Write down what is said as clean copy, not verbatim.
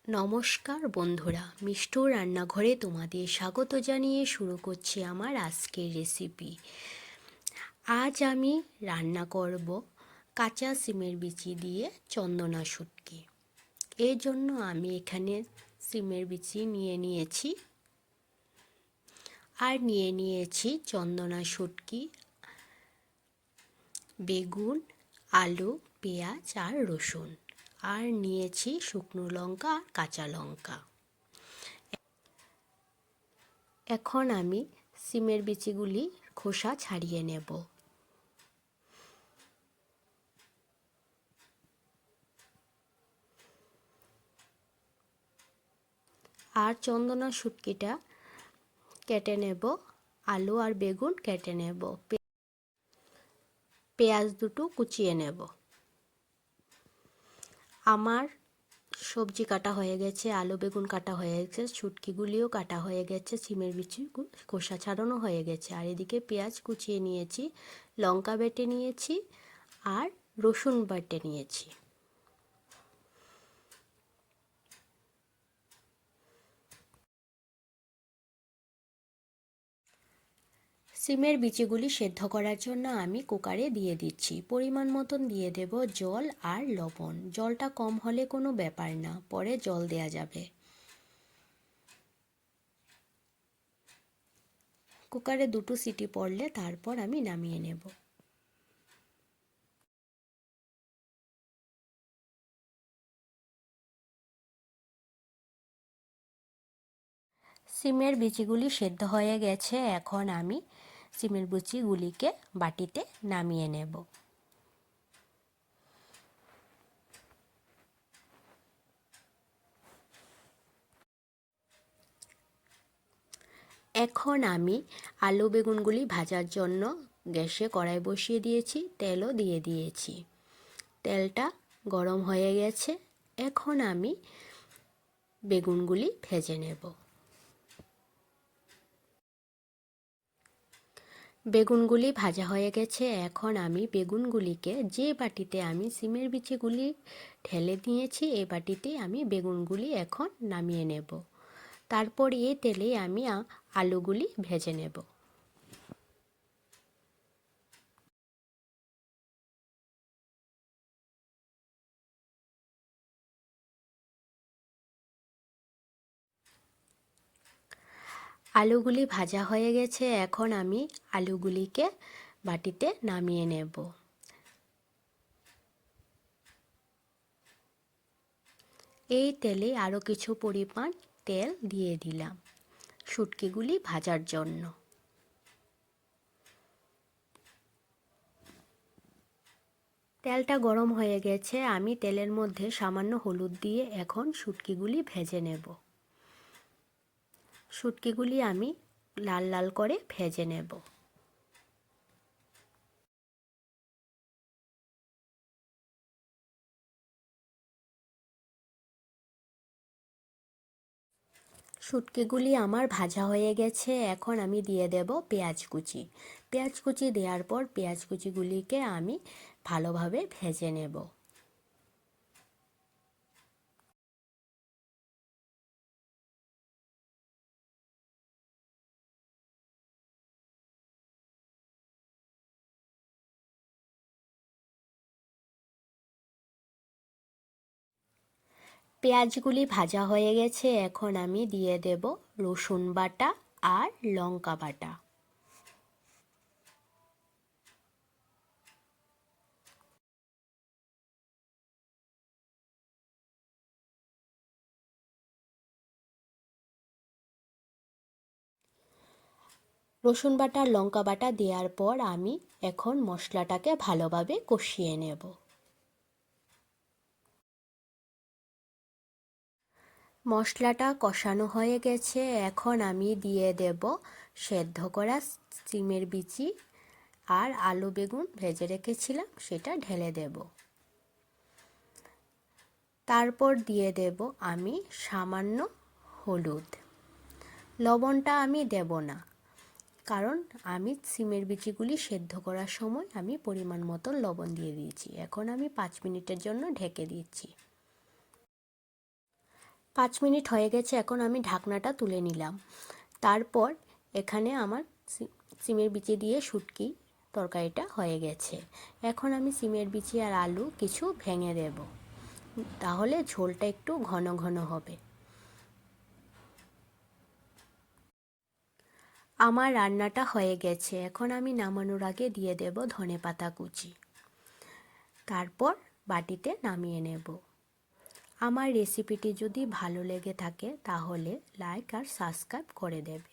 নমস্কার বন্ধুরা, মিষ্টুর রান্নাঘরে তোমাদের স্বাগত জানিয়ে শুরু করছি আমার আজকের রেসিপি। আজ আমি রান্না করব কাঁচা সিমের বিচি দিয়ে চন্দনা শুটকি। এর জন্য আমি এখানে সিমের বিচি নিয়ে নিয়েছি আর নিয়ে নিয়েছি চন্দনা শুটকি, বেগুন, আলু, পেঁয়াজ আর রসুন, আর নিয়েছি শুকনো লঙ্কা আর কাঁচা লঙ্কা। এখন আমি সিমের বিচিগুলি খোসা ছাড়িয়ে নেব। আর চন্দনা শুটকিটা কেটে নেব, আলু আর বেগুন কেটে নেব, পেঁয়াজ দুটো কুচিয়ে নেব। আমার সবজি কাটা হয়ে গেছে, আলু বেগুন কাটা হয়ে গেছে, শুটকিগুলিও কাটা হয়ে গেছে, সিমের বিচি খোসা ছাড়ানো হয়ে গেছে। আর এদিকে পেঁয়াজ কুচিয়ে নিয়েছি, লঙ্কা বেটে নিয়েছি আর রসুন বেটে নিয়েছি। সিমের বিচিগুলি সেদ্ধ করার জন্য আমি কুকারে দিয়ে দিচ্ছি। পরিমাণ মতন দিয়ে দেব জল আর লবণ। জলটা কম হলে কোনো ব্যাপার না, পরে জল দেয়া যাবে। কুকারে দুটো সিটি পড়লে তারপর আমি নামিয়ে নেব। সিমের বিচিগুলি সেদ্ধ হয়ে গেছে। এখন আমি সিমের বিচিগুলিকে বাটিতে নামিয়ে নেব। এখন আমি আলু বেগুনগুলি ভাজার জন্য গ্যাসে কড়াই বসিয়ে দিয়েছি, তেলও দিয়ে দিয়েছি। তেলটা গরম হয়ে গেছে। এখন আমি বেগুনগুলি ভেজে নেব। বেগুনগুলি ভাজা হয়ে গেছে। এখন আমি বেগুনগুলিকে যে বাটিতে আমি সিমের বিচিগুলি ঢেলে দিয়েছি, এই বাটিতে আমি বেগুনগুলি এখন নামিয়ে নেব। তারপর এই তেলে আমি আলুগুলি ভেজে নেব। আলুগুলি ভাজা হয়ে গেছে। এখন আমি আলুগুলিকে বাটিতে নামিয়ে নেব। এই তেলে আরও কিছু পরিমাণ তেল দিয়ে দিলাম শুটকিগুলি ভাজার জন্য। তেলটা গরম হয়ে গেছে। আমি তেলের মধ্যে সামান্য হলুদ দিয়ে এখন শুটকিগুলি ভেজে নেব। শুটকিগুলি আমি লাল লাল করে ভেজে নেব। শুটকিগুলি আমার ভাজা হয়ে গেছে। এখন আমি দিয়ে দেব পেঁয়াজ কুচি। পেঁয়াজ কুচি দেওয়ার পর পেঁয়াজ কুচিগুলিকে আমি ভালোভাবে ভেজে নেব। পেঁয়াজগুলি ভাজা হয়ে গেছে। এখন আমি দিয়ে দেব রসুন বাটা আর লঙ্কা বাটা। রসুন বাটা লঙ্কা বাটা দেওয়ার পর আমি এখন মশলাটাকে ভালোভাবে কষিয়ে নেব। মশলাটা কষানো হয়ে গেছে। এখন আমি দিয়ে দেব সেদ্ধ করা সিমের বিচি আর আলু বেগুন ভেজে রেখেছিলাম, সেটা ঢেলে দেব। তারপর দিয়ে দেব আমি সামান্য হলুদ। লবণটা আমি দেব না, কারণ আমি সিমের বিচিগুলি সেদ্ধ করার সময় আমি পরিমাণ মতো লবণ দিয়ে দিয়েছি। এখন আমি 5 মিনিটের জন্য ঢেকে দিচ্ছি। 5 মিনিট হয়ে গেছে, এখন আমি ঢাকনাটা তুলে নিলাম। তারপর এখানে আমার সিমের বিচি দিয়ে শুটকি তরকারিটা হয়ে গেছে। এখন আমি সিমের বিচি আর আলু কিছু ভেঙে দেব, তাহলে ঝোলটা একটু ঘন ঘন হবে। আমার রান্নাটা হয়ে গেছে, এখন আমি নামানোর আগে দিয়ে দেব ধনেপাতা কুচি, তারপর বাটিতে নামিয়ে নেব। আমার রেসিপিটি যদি ভালো লেগে থাকে তাহলে লাইক আর সাবস্ক্রাইব করে দেবে।